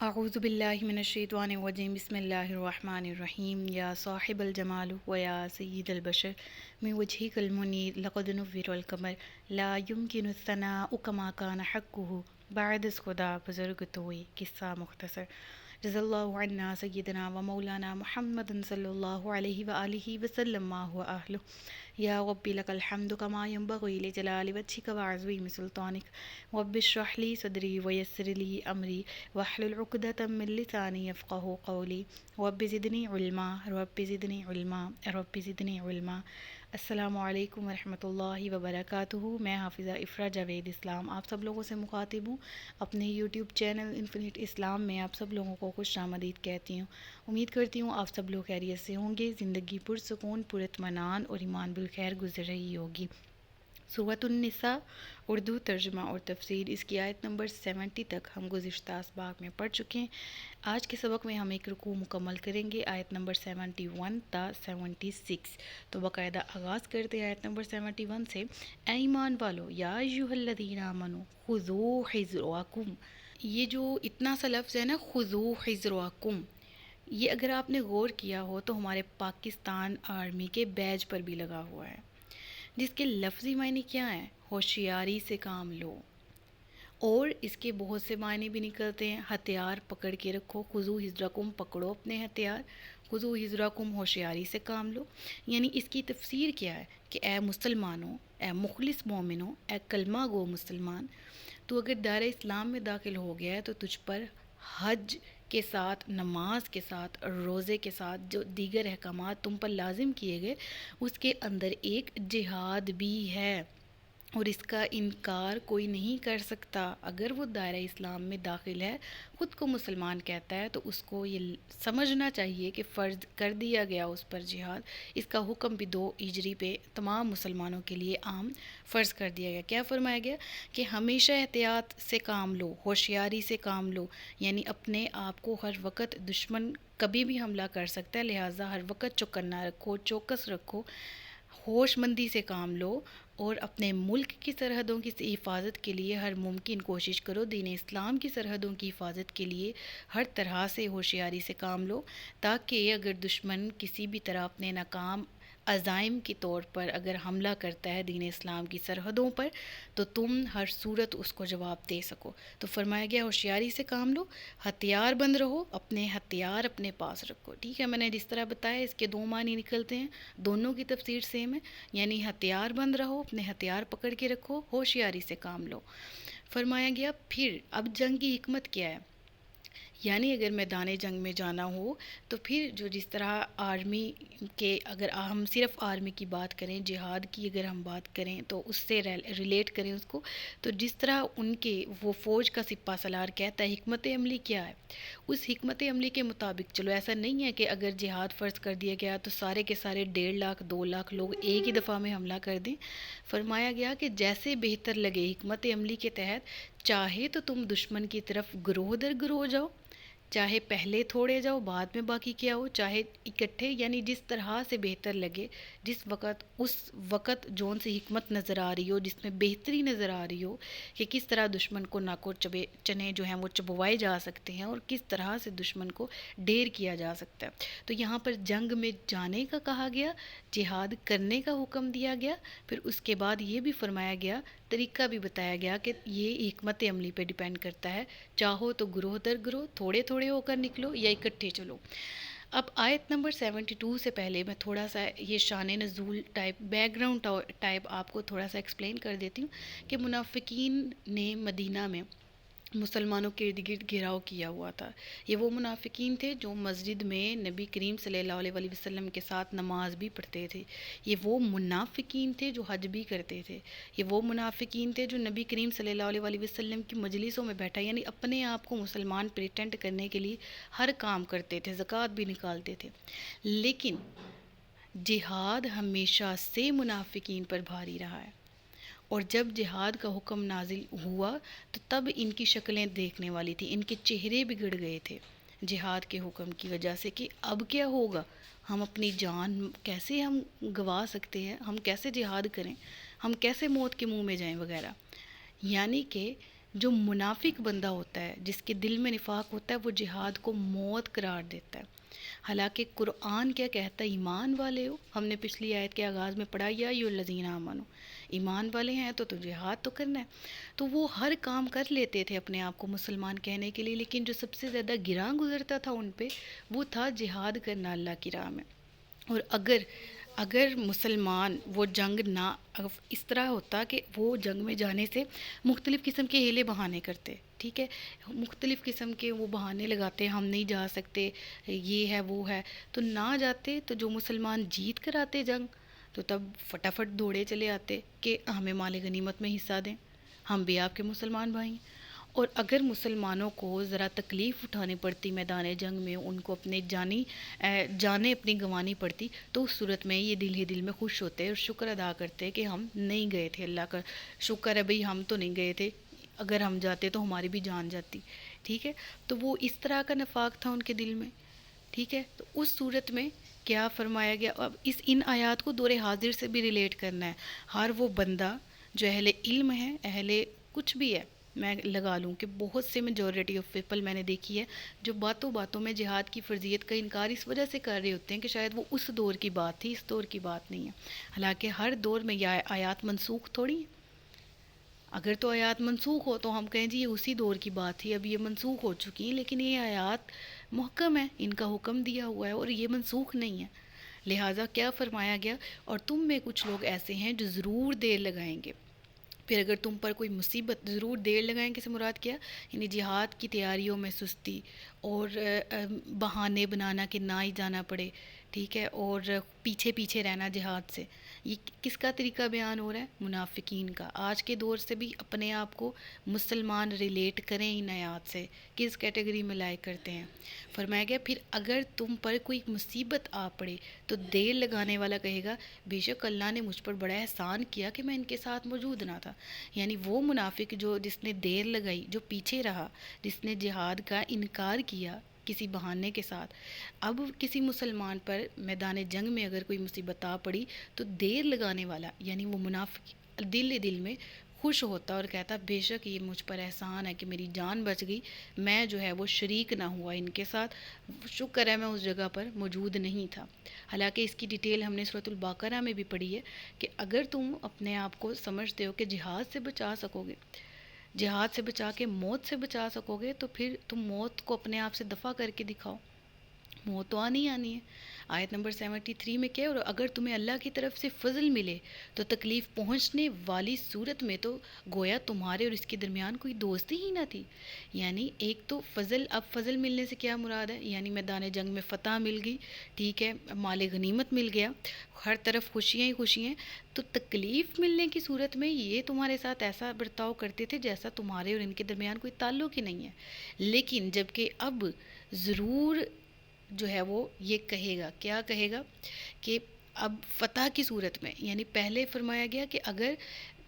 اعوذ باللہ من الشیطان الرجیم بسم اللہ الرحمن الرحیم یا صاحب الجمال و یا سید البشر من وجهک المنیر لقد نور القمر لا يمكن الثناء كما كان حقه بعد از خدا بزرگ توئی قصہ مختصر رضی اللہ عنہ سیدنا و مولانا محمد صلی اللہ علیہ وآلہ وسلم ما هو اہلہ یا رب لک الحمد کما ینبغی لجلال وجهک وعظیم سلطانک رب اشرح لی صدری ویسر لی امری واحلل عقدۃ من لسانی یفقہوا قولی رب زدنی علما رب زدنی علما رب زدنی علما۔ السلام علیکم ورحمۃ اللہ وبرکاتہ۔ میں حافظہ افرا جاوید اسلام آپ سب لوگوں سے مخاطب ہوں۔ اپنے یوٹیوب چینل انفینٹ اسلام میں آپ سب لوگوں کو خوش آمدید کہتی ہوں۔ امید کرتی ہوں آپ سب لوگ خیریت سے ہوں گے، زندگی پرسکون پراطمینان اور ایمان بالخیر گزر رہی ہوگی۔ سورۃ النساء اردو ترجمہ اور تفسیر، اس کی آیت نمبر 70 تک ہم گزشتہ اسباق میں پڑھ چکے ہیں۔ آج کے سبق میں ہم ایک رکوع مکمل کریں گے، آیت نمبر 71 تا 76۔ تو باقاعدہ آغاز کرتے ہیں آیت نمبر 71 سے۔ اے ایمان والو، یا ایھا الذین آمنوا خذوا حذرکم، یہ جو اتنا سا لفظ ہے نا، خذوا حذرکم، یہ اگر آپ نے غور کیا ہو تو ہمارے پاکستان آرمی کے بیج پر بھی لگا ہوا ہے، جس کے لفظی معنی کیا ہیں؟ ہوشیاری سے کام لو، اور اس کے بہت سے معنی بھی نکلتے ہیں۔ ہتھیار پکڑ کے رکھو، خذوا حذرکم، پکڑو اپنے ہتھیار، خذوا حذرکم، ہوشیاری سے کام لو۔ یعنی اس کی تفسیر کیا ہے کہ اے مسلمانوں، اے مخلص مومنوں، اے کلمہ گو مسلمان، تو اگر دائرہ اسلام میں داخل ہو گیا ہے تو تجھ پر حج کے ساتھ، نماز کے ساتھ، روزے کے ساتھ جو دیگر احکامات تم پر لازم کیے گئے، اس کے اندر ایک جہاد بھی ہے، اور اس کا انکار کوئی نہیں کر سکتا۔ اگر وہ دائرہ اسلام میں داخل ہے، خود کو مسلمان کہتا ہے، تو اس کو یہ سمجھنا چاہیے کہ فرض کر دیا گیا اس پر جہاد۔ اس کا حکم بھی 2 ہجری پہ تمام مسلمانوں کے لیے عام فرض کر دیا گیا۔ کیا فرمایا گیا کہ ہمیشہ احتیاط سے کام لو، ہوشیاری سے کام لو، یعنی اپنے آپ کو ہر وقت، دشمن کبھی بھی حملہ کر سکتا ہے، لہٰذا ہر وقت چوکنا رکھو، چوکس رکھو، ہوش مندی سے کام لو، اور اپنے ملک کی سرحدوں کی حفاظت کے لیے ہر ممکن کوشش کرو۔ دین اسلام کی سرحدوں کی حفاظت کے لیے ہر طرح سے ہوشیاری سے کام لو، تاکہ اگر دشمن کسی بھی طرح اپنے ناکام عزائم کے طور پر اگر حملہ کرتا ہے دین اسلام کی سرحدوں پر، تو تم ہر صورت اس کو جواب دے سکو۔ تو فرمایا گیا ہوشیاری سے کام لو، ہتھیار بند رہو، اپنے ہتھیار اپنے پاس رکھو۔ ٹھیک ہے، میں نے جس طرح بتایا اس کے 2 معنی نکلتے ہیں، دونوں کی تفسیر سیم ہے، یعنی ہتھیار بند رہو، اپنے ہتھیار پکڑ کے رکھو، ہوشیاری سے کام لو۔ فرمایا گیا پھر اب جنگ کی حکمت کیا ہے، یعنی اگر میدان جنگ میں جانا ہو تو پھر جو جس طرح آرمی کے، اگر ہم صرف آرمی کی بات کریں، جہاد کی اگر ہم بات کریں تو اس سے ریلیٹ کریں اس کو، تو جس طرح ان کے وہ فوج کا سپہ سالار کہتا ہے حکمت عملی کیا ہے، اس حکمت عملی کے مطابق چلو۔ ایسا نہیں ہے کہ اگر جہاد فرض کر دیا گیا تو سارے کے سارے 1.5 لاکھ 2 لاکھ لوگ ایک ہی دفعہ میں حملہ کر دیں۔ فرمایا گیا کہ جیسے بہتر لگے، حکمت عملی کے تحت چاہے تو تم دشمن کی طرف گروہ در گروہ جاؤ، چاہے پہلے تھوڑے جاؤ بعد میں باقی کیا ہو، چاہے اکٹھے، یعنی جس طرح سے بہتر لگے، جس وقت اس وقت جون سی حکمت نظر آ رہی ہو، جس میں بہتری نظر آ رہی ہو کہ کس طرح دشمن کو ناکو چنے جو ہیں وہ چبوائے جا سکتے ہیں، اور کس طرح سے دشمن کو ڈھیر کیا جا سکتا ہے۔ تو یہاں پر جنگ میں جانے کا کہا گیا، جہاد کرنے کا حکم دیا گیا، پھر اس کے بعد یہ بھی فرمایا گیا، طریقہ بھی بتایا گیا کہ یہ حکمت عملی پہ ڈیپینڈ کرتا ہے، چاہو تو گروہ در گروہ تھوڑے تھوڑے ہو کر نکلو یا اکٹھے چلو۔ اب آیت نمبر 72 سے پہلے میں تھوڑا سا یہ شان نزول ٹائپ، بیک گراؤنڈ ٹائپ آپ کو تھوڑا سا ایکسپلین کر دیتی ہوں کہ منافقین نے مدینہ میں مسلمانوں کے ارد گرد گھیراؤ کیا ہوا تھا۔ یہ وہ منافقین تھے جو مسجد میں نبی کریم صلی اللہ علیہ وسلم کے ساتھ نماز بھی پڑھتے تھے، یہ وہ منافقین تھے جو حج بھی کرتے تھے، یہ وہ منافقین تھے جو نبی کریم صلی اللہ علیہ وسلم کی مجلسوں میں بیٹھا، یعنی اپنے آپ کو مسلمان پریٹینڈ کرنے کے لیے ہر کام کرتے تھے، زکوٰۃ بھی نکالتے تھے، لیکن جہاد ہمیشہ سے منافقین پر بھاری رہا ہے، اور جب جہاد کا حکم نازل ہوا تو تب ان کی شکلیں دیکھنے والی تھی، ان کے چہرے بگڑ گئے تھے جہاد کے حکم کی وجہ سے کہ اب کیا ہوگا، ہم اپنی جان کیسے ہم گنوا سکتے ہیں، ہم کیسے جہاد کریں، ہم کیسے موت کے منہ میں جائیں وغیرہ۔ یعنی کہ جو منافق بندہ ہوتا ہے، جس کے دل میں نفاق ہوتا ہے، وہ جہاد کو موت قرار دیتا ہے۔ حالانکہ قرآن کیا کہتا ہے؟ ایمان والے ہو، ہم نے پچھلی آیت کے آغاز میں پڑھا یا ایھا الذین آمنو، ایمان والے ہیں تو جہاد تو کرنا ہے۔ تو وہ ہر کام کر لیتے تھے اپنے آپ کو مسلمان کہنے کے لیے، لیکن جو سب سے زیادہ گراں گزرتا تھا ان پہ، وہ تھا جہاد کرنا اللہ کی راہ میں۔ اور اگر مسلمان وہ جنگ نہ، اس طرح ہوتا کہ وہ جنگ میں جانے سے مختلف قسم کے ہیلے بہانے کرتے، ٹھیک ہے، مختلف قسم کے وہ بہانے لگاتے، ہم نہیں جا سکتے، یہ ہے وہ ہے، تو نہ جاتے تو جو مسلمان جیت کر آتے جنگ، تو تب فٹافٹ دوڑے چلے آتے کہ ہمیں مال غنیمت میں حصہ دیں، ہم بھی آپ کے مسلمان بھائی ہیں۔ اور اگر مسلمانوں کو ذرا تکلیف اٹھانی پڑتی میدان جنگ میں، ان کو اپنے جانیں اپنی گنوانی پڑتی، تو اس صورت میں یہ دل ہی دل میں خوش ہوتے اور شکر ادا کرتے کہ ہم نہیں گئے تھے، اللہ کا شکر ہے بھئی ہم تو نہیں گئے تھے، اگر ہم جاتے تو ہماری بھی جان جاتی، ٹھیک ہے۔ تو وہ اس طرح کا نفاق تھا ان کے دل میں، ٹھیک ہے۔ تو اس صورت میں کیا فرمایا گیا؟ اب ان آیات کو دور حاضر سے بھی ریلیٹ کرنا ہے۔ ہر وہ بندہ جو اہل علم ہے، اہل کچھ بھی ہے، میں لگا لوں کہ بہت سے میجورٹی آف پیپل میں نے دیکھی ہے جو باتوں باتوں میں جہاد کی فرضیت کا انکار اس وجہ سے کر رہے ہوتے ہیں کہ شاید وہ اس دور کی بات تھی، اس دور کی بات نہیں ہے۔ حالانکہ ہر دور میں یہ آیات منسوخ تھوڑی ہیں۔ اگر تو آیات منسوخ ہو تو ہم کہیں جی یہ اسی دور کی بات تھی، اب یہ منسوخ ہو چکی ہیں، لیکن یہ آیات محکم ہیں، ان کا حکم دیا ہوا ہے اور یہ منسوخ نہیں ہے۔ لہٰذا کیا فرمایا گیا؟ اور تم میں کچھ لوگ ایسے ہیں جو ضرور دیر لگائیں گے۔ پھر اگر تم پر کوئی مصیبت، ضرور دیر لگائیں گے سے مراد کیا؟ یعنی جہاد کی تیاریوں میں سستی اور بہانے بنانا کہ نہ ہی جانا پڑے، ٹھیک ہے، اور پیچھے پیچھے رہنا جہاد سے۔ یہ کس کا طریقہ بیان ہو رہا ہے؟ منافقین کا۔ آج کے دور سے بھی اپنے آپ کو مسلمان ریلیٹ کریں ان آیات سے، کس کیٹیگری میں لائق کرتے ہیں۔ فرمایا گیا پھر اگر تم پر کوئی مصیبت آ پڑے تو دیر لگانے والا کہے گا بے شک اللہ نے مجھ پر بڑا احسان کیا کہ میں ان کے ساتھ موجود نہ تھا۔ یعنی وہ منافق جس نے دیر لگائی، جو پیچھے رہا، جس نے جہاد کا انکار کیا کسی بہانے کے ساتھ، اب کسی مسلمان پر میدان جنگ میں اگر کوئی مصیبت آ پڑی تو دیر لگانے والا یعنی وہ منافق دل دل میں خوش ہوتا اور کہتا بے شک یہ مجھ پر احسان ہے کہ میری جان بچ گئی، میں جو ہے وہ شریک نہ ہوا ان کے ساتھ، شکر ہے میں اس جگہ پر موجود نہیں تھا۔ حالانکہ اس کی ڈیٹیل ہم نے سورۃ البقرہ میں بھی پڑھی ہے کہ اگر تم اپنے آپ کو سمجھتے ہو کہ جہاد سے بچا سکو گے، جہاد سے بچا کے موت سے بچا سکو گے، تو پھر تم موت کو اپنے آپ سے دفع کر کے دکھاؤ، موت تو آنی ہے۔ آیت نمبر 73 میں کیا؟ اور اگر تمہیں اللہ کی طرف سے فضل ملے تو تکلیف پہنچنے والی صورت میں تو گویا تمہارے اور اس کے درمیان کوئی دوستی ہی نہ تھی۔ یعنی ایک تو فضل، اب فضل ملنے سے کیا مراد ہے؟ یعنی میدان جنگ میں فتح مل گئی، ٹھیک ہے، مال غنیمت مل گیا، ہر طرف خوشیاں ہی خوشیاں، تو تکلیف ملنے کی صورت میں یہ تمہارے ساتھ ایسا برتاؤ کرتے تھے جیسا تمہارے اور ان کے درمیان کوئی تعلق ہی نہیں ہے۔ لیکن جب کہ اب ضرور جو ہے وہ یہ کہے گا، کیا کہے گا کہ اب فتح کی صورت میں، یعنی پہلے فرمایا گیا کہ اگر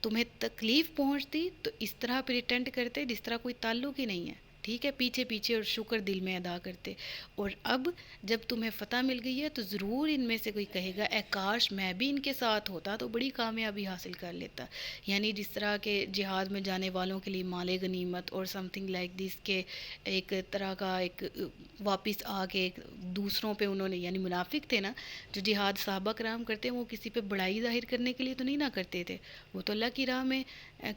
تمہیں تکلیف پہنچتی تو اس طرح پریٹینڈ کرتے جس طرح کوئی تعلق ہی نہیں ہے، ٹھیک ہے، پیچھے پیچھے اور شکر دل میں ادا کرتے، اور اب جب تمہیں فتح مل گئی ہے تو ضرور ان میں سے کوئی کہے گا اے کاش میں بھی ان کے ساتھ ہوتا تو بڑی کامیابی حاصل کر لیتا۔ یعنی جس طرح کے جہاد میں جانے والوں کے لیے مال غنیمت اور سم تھنگ لائک دس کے ایک طرح کا ایک واپس آ کے دوسروں پہ انہوں نے، یعنی منافق تھے نا جو جہاد صحابہ کرام کرتے ہیں، وہ کسی پہ بڑائی ظاہر کرنے کے لیے تو نہیں نہ کرتے تھے، وہ تو اللہ کی راہ میں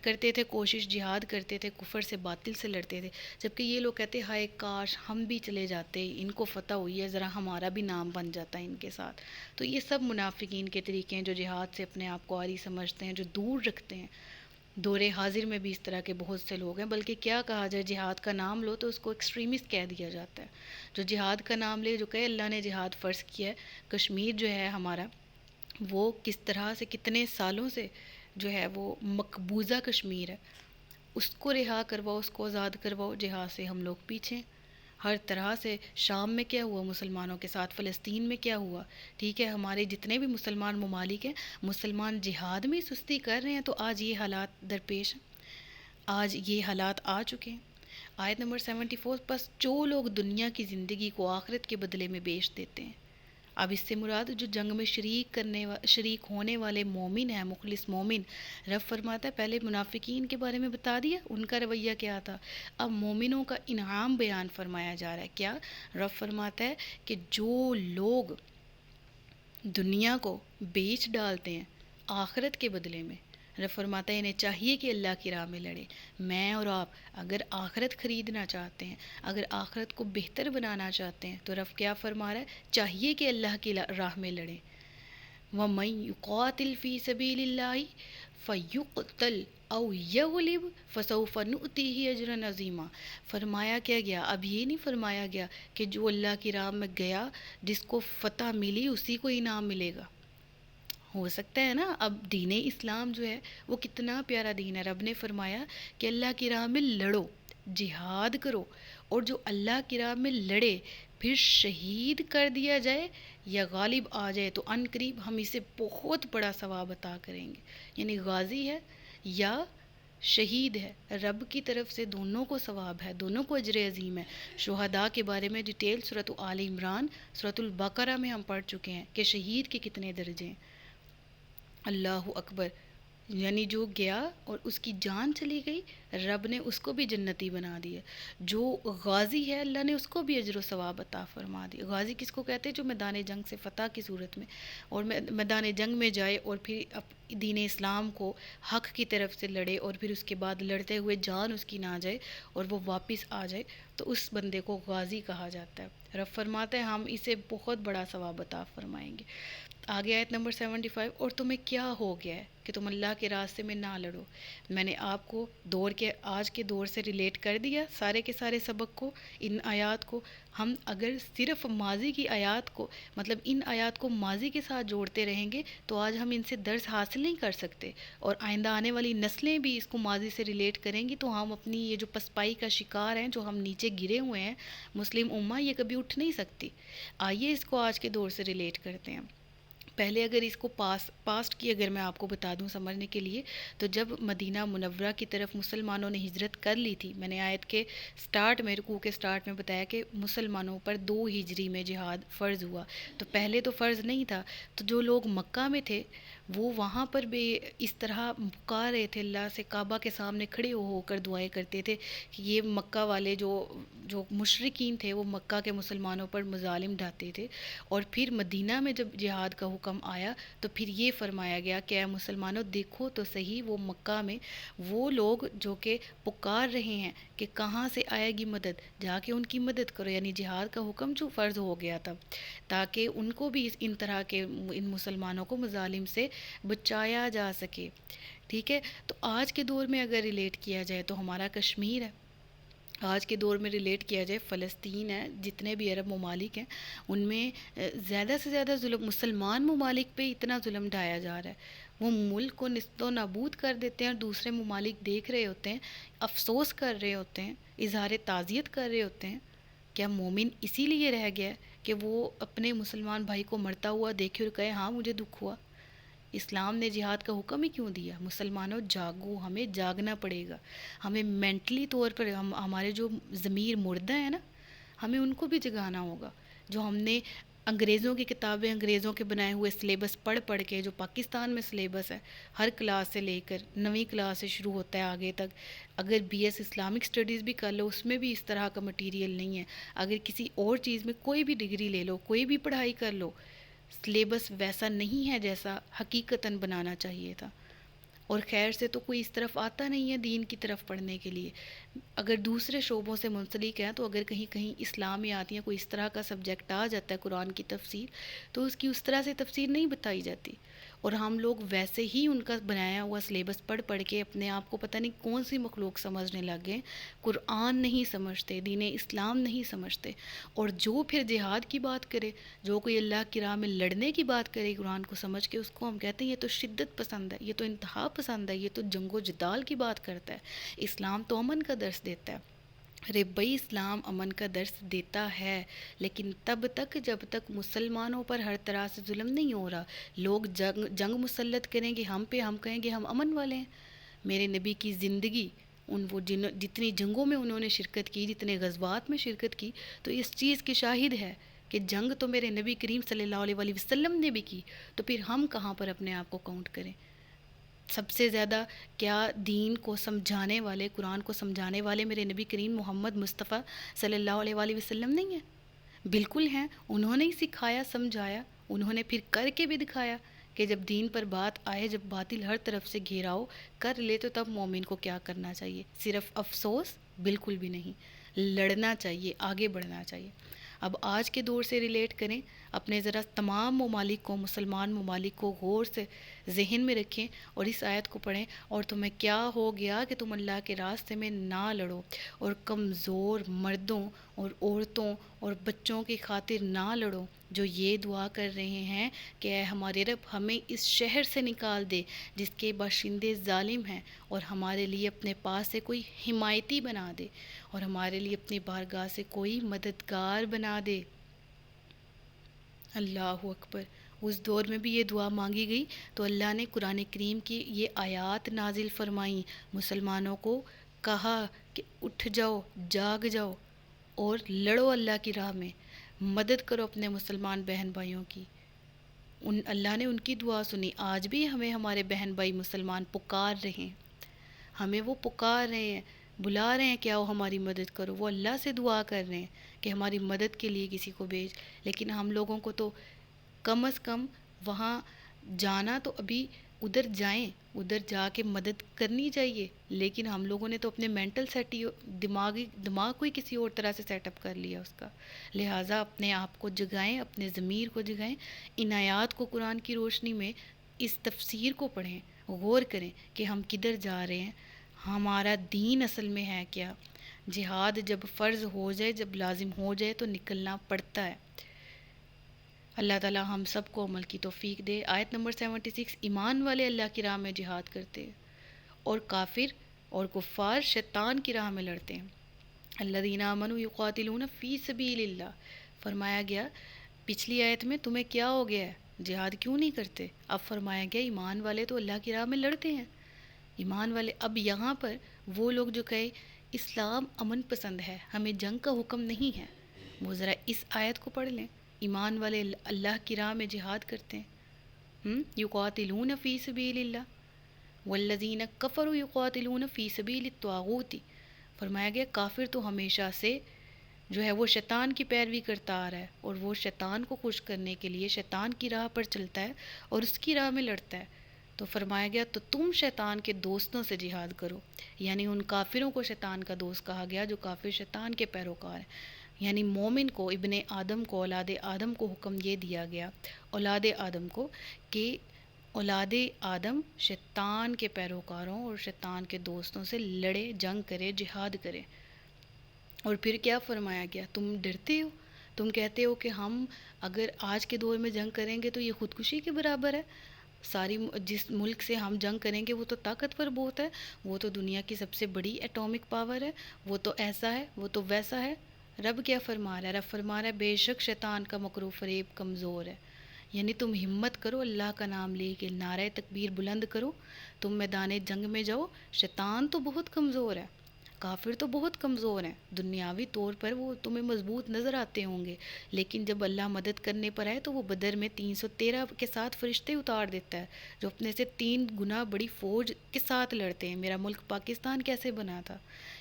کرتے تھے کوشش، جہاد کرتے تھے، کفر سے باطل سے لڑتے تھے، جبکہ یہ لوگ کہتے ہائے کاش ہم بھی چلے جاتے، ان کو فتح ہوئی ہے ذرا ہمارا بھی نام بن جاتا ہے ان کے ساتھ۔ تو یہ سب منافقین کے طریقے ہیں جو جہاد سے اپنے آپ کو عاری سمجھتے ہیں، جو دور رکھتے ہیں۔ دور حاضر میں بھی اس طرح کے بہت سے لوگ ہیں، بلکہ کیا کہا جائے، جہاد کا نام لو تو اس کو ایکسٹریمسٹ کہہ دیا جاتا ہے۔ جو جہاد کا نام لے، جو کہے اللہ نے جہاد فرض کیا ہے، کشمیر جو ہے ہمارا، وہ کس طرح سے کتنے سالوں سے جو ہے وہ مقبوضہ کشمیر ہے، اس کو رہا کرواؤ، اس کو آزاد کرواؤ، جہاد سے ہم لوگ پیچھے۔ ہر طرح سے شام میں کیا ہوا مسلمانوں کے ساتھ، فلسطین میں کیا ہوا، ٹھیک ہے، ہمارے جتنے بھی مسلمان ممالک ہیں، مسلمان جہاد میں سستی کر رہے ہیں تو آج یہ حالات درپیش ہیں، آج یہ حالات آ چکے ہیں۔ آیت نمبر 74، پس جو لوگ دنیا کی زندگی کو آخرت کے بدلے میں بیچ دیتے ہیں، اب اس سے مراد جو جنگ میں شریک ہونے والے مومن ہیں، مخلص مومن، رب فرماتا ہے پہلے منافقین کے بارے میں بتا دیا ان کا رویہ کیا تھا، اب مومنوں کا انعام بیان فرمایا جا رہا ہے۔ کیا؟ رب فرماتا ہے کہ جو لوگ دنیا کو بیچ ڈالتے ہیں آخرت کے بدلے میں، رب فرماتا ہے انہیں چاہیے کہ اللہ کی راہ میں لڑے۔ میں اور آپ اگر آخرت خریدنا چاہتے ہیں، اگر آخرت کو بہتر بنانا چاہتے ہیں، تو رب کیا فرما رہا ہے؟ چاہیے کہ اللہ کی راہ میں لڑیں۔ وَمَن يُقَاتِلْ فِي سَبِيلِ اللَّهِ فَيُقْتَلْ أَوْ يَغْلِبْ فَسَوْفَ نُؤْتِيهِ أَجْرًا عَظِيمًا۔ فرمایا کیا گیا؟ اب یہ نہیں فرمایا گیا کہ جو اللہ کی راہ میں گیا، جس کو فتح ملی اسی کو انعام ملے گا۔ ہو سکتا ہے نا، اب دین اسلام جو ہے وہ کتنا پیارا دین ہے۔ رب نے فرمایا کہ اللہ کی راہ میں لڑو، جہاد کرو، اور جو اللہ کی راہ میں لڑے پھر شہید کر دیا جائے یا غالب آ جائے تو ان قریب ہم اسے بہت بڑا ثواب عطا کریں گے۔ یعنی غازی ہے یا شہید ہے، رب کی طرف سے دونوں کو ثواب ہے، دونوں کو اجر عظیم ہے۔ شہداء کے بارے میں ڈیٹیل سورۃ آل عمران، سورۃ البقرہ میں ہم پڑھ چکے ہیں کہ شہید کے کتنے درجے ہیں۔ اللہ اکبر! یعنی جو گیا اور اس کی جان چلی گئی، رب نے اس کو بھی جنتی بنا دیا۔ جو غازی ہے اللہ نے اس کو بھی اجر و ثواب عطا فرما دیا۔ غازی کس کو کہتے ہیں؟ جو میدان جنگ سے فتح کی صورت میں اور میدان جنگ میں جائے اور پھر دین اسلام کو حق کی طرف سے لڑے، اور پھر اس کے بعد لڑتے ہوئے جان اس کی نہ جائے اور وہ واپس آ جائے، تو اس بندے کو غازی کہا جاتا ہے۔ رب فرماتے ہیں ہم اسے بہت بڑا ثواب عطا فرمائیں گے۔ آگے آیت نمبر 75، اور تمہیں کیا ہو گیا ہے کہ تم اللہ کے راستے میں نہ لڑو؟ میں نے آپ کو آج کے دور سے ریلیٹ کر دیا سارے کے سارے سبق کو، ان آیات کو۔ ہم اگر صرف ماضی کی آیات کو، مطلب ان آیات کو ماضی کے ساتھ جوڑتے رہیں گے تو آج ہم ان سے درس حاصل نہیں کر سکتے، اور آئندہ آنے والی نسلیں بھی اس کو ماضی سے ریلیٹ کریں گی تو ہم اپنی یہ جو پسپائی کا شکار ہیں، جو ہم نیچے گرے ہوئے ہیں مسلم امہ، یہ کبھی اٹھ نہیں سکتی۔ آئیے اس کو آج کے دور سے ریلیٹ کرتے ہیں۔ پہلے اگر اس کو پاسٹ کی اگر میں آپ کو بتا دوں سمجھنے کے لیے، تو جب مدینہ منورہ کی طرف مسلمانوں نے ہجرت کر لی تھی، میں نے آیت کے سٹارٹ میں، رکوع کے سٹارٹ میں بتایا کہ مسلمانوں پر 2 ہجری میں جہاد فرض ہوا۔ تو پہلے تو فرض نہیں تھا، تو جو لوگ مکہ میں تھے وہ وہاں پر بھی اس طرح پکار رہے تھے اللہ سے، کعبہ کے سامنے کھڑے ہو کر دعائیں کرتے تھے کہ یہ مکہ والے جو مشرکین تھے وہ مکہ کے مسلمانوں پر مظالم ڈھاتے تھے۔ اور پھر مدینہ میں جب جہاد کا حکم آیا تو پھر یہ فرمایا گیا کہ اے مسلمانوں دیکھو تو صحیح، وہ مکہ میں وہ لوگ جو کہ پکار رہے ہیں کہ کہاں سے آئے گی مدد، جا کے ان کی مدد کرو۔ یعنی جہاد کا حکم جو فرض ہو گیا تھا تاکہ ان کو بھی ان طرح کے ان مسلمانوں کو مظالم سے بچایا جا سکے۔ ٹھیک ہے، تو آج کے دور میں اگر ریلیٹ کیا جائے تو ہمارا کشمیر ہے، آج کے دور میں ریلیٹ کیا جائے فلسطین ہے، جتنے بھی عرب ممالک ہیں ان میں زیادہ سے زیادہ ظلم مسلمان ممالک پہ اتنا ظلم ڈھایا جا رہا ہے۔ وہ ملک کو نیست و نابود کر دیتے ہیں اور دوسرے ممالک دیکھ رہے ہوتے ہیں، افسوس کر رہے ہوتے ہیں، اظہار تعزیت کر رہے ہوتے ہیں۔ کیا مومن اسی لیے رہ گیا ہے کہ وہ اپنے مسلمان بھائی کو مرتا ہوا دیکھے اور کہے ہاں مجھے دکھ ہوا؟ اسلام نے جہاد کا حکم ہی کیوں دیا؟ مسلمانوں جاگو، ہمیں جاگنا پڑے گا، ہمیں مینٹلی طور پر ہمارے جو ضمیر مردہ ہیں نا، ہمیں ان کو بھی جگانا ہوگا۔ جو ہم نے انگریزوں کی کتابیں، انگریزوں کے بنائے ہوئے سلیبس پڑھ پڑھ کے، جو پاکستان میں سلیبس ہے ہر کلاس سے لے کر 9ویں کلاس سے شروع ہوتا ہے آگے تک، اگر بی ایس اسلامک اسٹڈیز بھی کر لو اس میں بھی اس طرح کا مٹیریل نہیں ہے۔ اگر کسی اور چیز میں کوئی بھی ڈگری لے لو، کوئی بھی پڑھائی کر لو، سلیبس ویسا نہیں ہے جیسا حقیقتاً بنانا چاہیے تھا۔ اور خیر سے تو کوئی اس طرف آتا نہیں ہے دین کی طرف پڑھنے کے لیے۔ اگر دوسرے شعبوں سے منسلک ہیں تو اگر کہیں کہیں اسلامیات یا کوئی اس طرح کا سبجیکٹ آ جاتا ہے قرآن کی تفسیر، تو اس کی اس طرح سے تفسیر نہیں بتائی جاتی، اور ہم لوگ ویسے ہی ان کا بنایا ہوا سلیبس پڑھ پڑھ کے اپنے آپ کو پتہ نہیں کون سی مخلوق سمجھنے لگ گئے، قرآن نہیں سمجھتے، دین اسلام نہیں سمجھتے۔ اور جو پھر جہاد کی بات کرے، جو کوئی اللہ کی راہ میں لڑنے کی بات کرے قرآن کو سمجھ کے، اس کو ہم کہتے ہیں یہ تو شدت پسند ہے، یہ تو انتہا پسند ہے، یہ تو جنگ و جدال کی بات کرتا ہے۔ اسلام تو امن کا درس دیتا ہے۔ ارے بھائی اسلام امن کا درس دیتا ہے، لیکن تب تک جب تک مسلمانوں پر ہر طرح سے ظلم نہیں ہو رہا۔ لوگ جنگ مسلط کریں گے ہم پہ، ہم کہیں گے ہم امن والے ہیں۔ میرے نبی کی زندگی، جتنی جنگوں میں انہوں نے شرکت کی، جتنے غزوات میں شرکت کی، تو اس چیز کی شاہد ہے کہ جنگ تو میرے نبی کریم صلی اللہ علیہ وآلہ وسلم نے بھی کی، تو پھر ہم کہاں پر اپنے آپ کو کاؤنٹ کریں؟ سب سے زیادہ کیا دین کو سمجھانے والے، قرآن کو سمجھانے والے میرے نبی کریم محمد مصطفیٰ صلی اللہ علیہ وآلہ وسلم نہیں ہیں؟ بالکل ہیں، انہوں نے ہی سکھایا، سمجھایا، انہوں نے پھر کر کے بھی دکھایا کہ جب دین پر بات آئے، جب باطل ہر طرف سے گھیراؤ کر لے تو تب مومن کو کیا کرنا چاہیے؟ صرف افسوس؟ بالکل بھی نہیں، لڑنا چاہیے، آگے بڑھنا چاہیے۔ اب آج کے دور سے ریلیٹ کریں، اپنے ذرا تمام ممالک کو، مسلمان ممالک کو غور سے ذہن میں رکھیں اور اس آیت کو پڑھیں، اور تمہیں کیا ہو گیا کہ تم اللہ کے راستے میں نہ لڑو اور کمزور مردوں اور عورتوں اور بچوں کی خاطر نہ لڑو، جو یہ دعا کر رہے ہیں کہ اے ہمارے رب ہمیں اس شہر سے نکال دے جس کے باشندے ظالم ہیں، اور ہمارے لیے اپنے پاس سے کوئی حمایتی بنا دے، اور ہمارے لیے اپنی بارگاہ سے کوئی مددگار بنا دے۔ اللہ اکبر۔ اس دور میں بھی یہ دعا مانگی گئی تو اللہ نے قرآن کریم کی یہ آیات نازل فرمائیں، مسلمانوں کو کہا کہ اٹھ جاؤ، جاگ جاؤ اور لڑو اللہ کی راہ میں، مدد کرو اپنے مسلمان بہن بھائیوں کی۔ اللہ نے ان کی دعا سنی۔ آج بھی ہمیں ہمارے بہن بھائی مسلمان پکار رہے ہیں، ہمیں وہ پکار رہے ہیں، بلا رہے ہیں کہ آؤ ہماری مدد کرو، وہ اللہ سے دعا کر رہے ہیں کہ ہماری مدد کے لیے کسی کو بھیج۔ لیکن ہم لوگوں کو تو کم از کم وہاں جانا تو ابھی ادھر جائیں، ادھر جا کے مدد کرنی چاہیے، لیکن ہم لوگوں نے تو اپنے مینٹل دماغ کو ہی کسی اور طرح سے سیٹ اپ کر لیا اس کا۔ لہٰذا اپنے آپ کو جگائیں، اپنے ضمیر کو جگائیں، ان آیات کو قرآن کی روشنی میں اس تفسیر کو پڑھیں، غور کریں کہ ہم کدھر جا رہے ہیں، ہمارا دین اصل میں ہے کیا۔ جہاد جب فرض ہو جائے، جب لازم ہو جائے تو نکلنا پڑتا ہے۔ اللہ تعالی ہم سب کو عمل کی توفیق دے۔ آیت نمبر 76، ایمان والے اللہ کی راہ میں جہاد کرتے ہیں اور کافر اور کفار شیطان کی راہ میں لڑتے ہیں۔ الذین آمنوا یقاتلون فی سبیل اللہ، فرمایا گیا پچھلی آیت میں تمہیں کیا ہو گیا ہے، جہاد کیوں نہیں کرتے؟ اب فرمایا گیا ایمان والے تو اللہ کی راہ میں لڑتے ہیں، ایمان والے۔ اب یہاں پر وہ لوگ جو کہے اسلام امن پسند ہے، ہمیں جنگ کا حکم نہیں ہے، وہ ذرا اس آیت کو پڑھ لیں۔ ایمان والے اللہ کی راہ میں جہاد کرتے ہیں، یقاتلون فی سبیل اللہ والذین کفروا یقاتلون فی سبیل الطاغوت۔ فرمایا گیا کافر تو ہمیشہ سے جو ہے وہ شیطان کی پیروی کرتا آ رہا ہے، اور وہ شیطان کو خوش کرنے کے لیے شیطان کی راہ پر چلتا ہے اور اس کی راہ میں لڑتا ہے۔ تو فرمایا گیا تو تم شیطان کے دوستوں سے جہاد کرو، یعنی ان کافروں کو شیطان کا دوست کہا گیا جو کافر شیطان کے پیروکار ہیں۔ یعنی مومن کو، ابن آدم کو، اولاد آدم کو حکم یہ دیا گیا، اولاد آدم کو، کہ اولاد آدم شیطان کے پیروکاروں اور شیطان کے دوستوں سے لڑے، جنگ کرے، جہاد کرے۔ اور پھر کیا فرمایا گیا؟ تم ڈرتے ہو، تم کہتے ہو کہ ہم اگر آج کے دور میں جنگ کریں گے تو یہ خودکشی کے برابر ہے، جس ملک سے ہم جنگ کریں گے وہ تو طاقتور بہت ہے، وہ تو دنیا کی سب سے بڑی ایٹامک پاور ہے، وہ تو ایسا ہے، وہ تو ویسا ہے۔ رب کیا فرما رہا ہے؟ رب فرما رہا ہے بے شک شیطان کا مکر و فریب کمزور ہے، یعنی تم ہمت کرو، اللہ کا نام لے کے نعرہ تکبیر بلند کرو، تم میدان جنگ میں جاؤ۔ شیطان تو بہت کمزور ہے، کافر تو بہت کمزور ہیں، دنیاوی طور پر وہ تمہیں مضبوط نظر آتے ہوں گے، لیکن جب اللہ مدد کرنے پر آئے تو وہ بدر میں 313 کے ساتھ فرشتے اتار دیتا ہے جو اپنے سے 3 گنا بڑی فوج کے ساتھ لڑتے ہیں۔ میرا ملک پاکستان کیسے بنا تھا،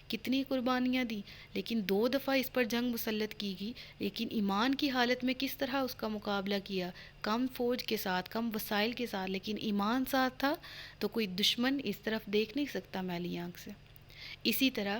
کتنی قربانیاں دی، لیکن 2 دفعہ اس پر جنگ مسلط کی گئی، لیکن ایمان کی حالت میں کس طرح اس کا مقابلہ کیا، کم فوج کے ساتھ، کم وسائل کے ساتھ، لیکن ایمان ساتھ تھا تو کوئی دشمن اس طرف دیکھ نہیں سکتا میلی آنکھ سے۔ اسی طرح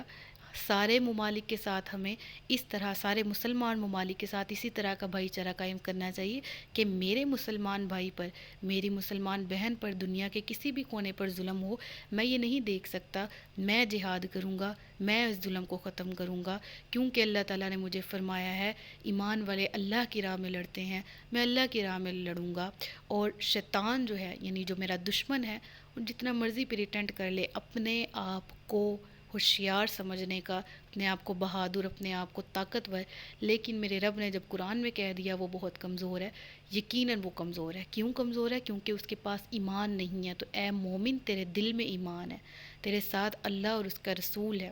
سارے ممالک کے ساتھ ہمیں اس طرح، سارے مسلمان ممالک کے ساتھ اسی طرح کا بھائی چارہ قائم کرنا چاہیے کہ میرے مسلمان بھائی پر، میری مسلمان بہن پر دنیا کے کسی بھی کونے پر ظلم ہو، میں یہ نہیں دیکھ سکتا، میں جہاد کروں گا، میں اس ظلم کو ختم کروں گا، کیونکہ اللہ تعالیٰ نے مجھے فرمایا ہے ایمان والے اللہ کی راہ میں لڑتے ہیں، میں اللہ کی راہ میں لڑوں گا۔ اور شیطان جو ہے، یعنی جو میرا دشمن ہے، وہ جتنا مرضی پریٹینڈ کر لے، اپنے آپ کو ہوشیار سمجھنے کا، اپنے آپ کو بہادر، اپنے آپ کو طاقتور، لیکن میرے رب نے جب قرآن میں کہہ دیا وہ بہت کمزور ہے، یقیناً وہ کمزور ہے۔ کیوں کمزور ہے؟ کیونکہ اس کے پاس ایمان نہیں ہے۔ تو اے مومن، تیرے دل میں ایمان ہے، تیرے ساتھ اللہ اور اس کا رسول ہے۔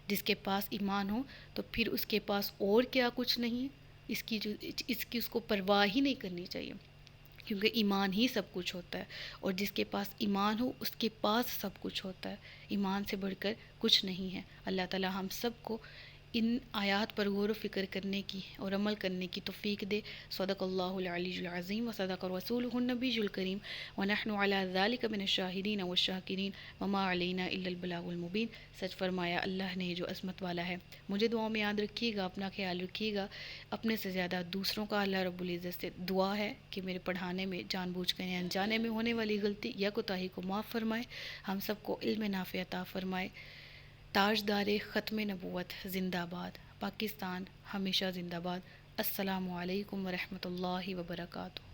جس کے پاس ایمان ہو تو پھر اس کے پاس اور کیا کچھ نہیں، اس کو پرواہ ہی نہیں کرنی چاہیے، کیونکہ ایمان ہی سب کچھ ہوتا ہے، اور جس کے پاس ایمان ہو اس کے پاس سب کچھ ہوتا ہے، ایمان سے بڑھ کر کچھ نہیں ہے۔ اللہ تعالی ہم سب کو ان آیات پر غور و فکر کرنے کی اور عمل کرنے کی توفیق دے۔ صدق اللہ العلی العظیم و صدق رسولہ النبی الکریم ونحن علی ذلک من الشاہدین والشاکرین وما علینا الا البلاغ المبین۔ سچ فرمایا اللہ نے جو عظمت والا ہے۔ مجھے دعاؤں میں یاد رکھیے گا، اپنا خیال رکھیے گا، اپنے سے زیادہ دوسروں کا اللہ رب العزت سے دعا ہے کہ میرے پڑھانے میں جان بوجھ کر یا انجانے میں ہونے والی غلطی یا کوتاہی کو معاف فرمائے، ہم سب کو علم نافع عطا فرمائے۔ تاجدار ختم نبوت زندہ باد، پاکستان ہمیشہ زندہ باد۔ السلام علیکم ورحمۃ اللہ وبرکاتہ۔